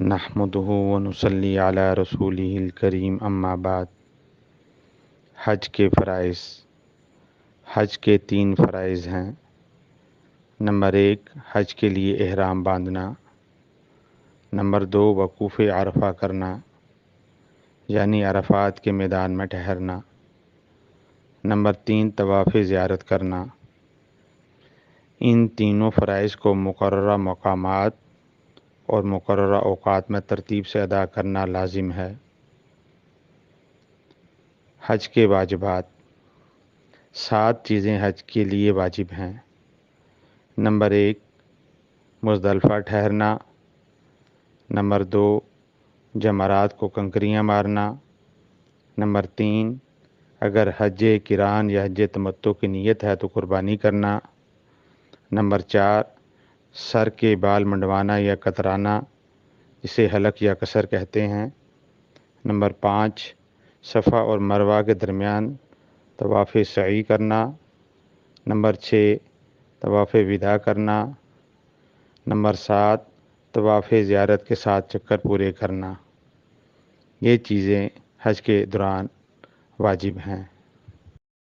نحمدہ ونصلی علی رسولہ الکریم اما بعد۔ حج کے فرائض۔ حج کے 3 فرائض ہیں۔ نمبر 1، حج کے لیے احرام باندھنا۔ نمبر 2، وقوف عرفہ کرنا، یعنی عرفات کے میدان میں ٹھہرنا۔ نمبر 3، طواف زیارت کرنا۔ ان تینوں فرائض کو مقررہ مقامات اور مقررہ اوقات میں ترتیب سے ادا کرنا لازم ہے۔ حج کے واجبات۔ 7 چیزیں حج کے لیے واجب ہیں۔ نمبر 1، مزدلفہ ٹھہرنا۔ نمبر 2، جمرات کو کنکریاں مارنا۔ نمبر 3، اگر حج قران یا حج تمتع کی نیت ہے تو قربانی کرنا۔ نمبر 4، سر کے بال منڈوانا یا کترانا، اسے حلق یا قصر کہتے ہیں۔ نمبر 5، صفا اور مروہ کے درمیان طواف سعی کرنا۔ نمبر 6، طواف وداع کرنا۔ نمبر 7، طواف زیارت کے 7 چکر پورے کرنا۔ یہ چیزیں حج کے دوران واجب ہیں۔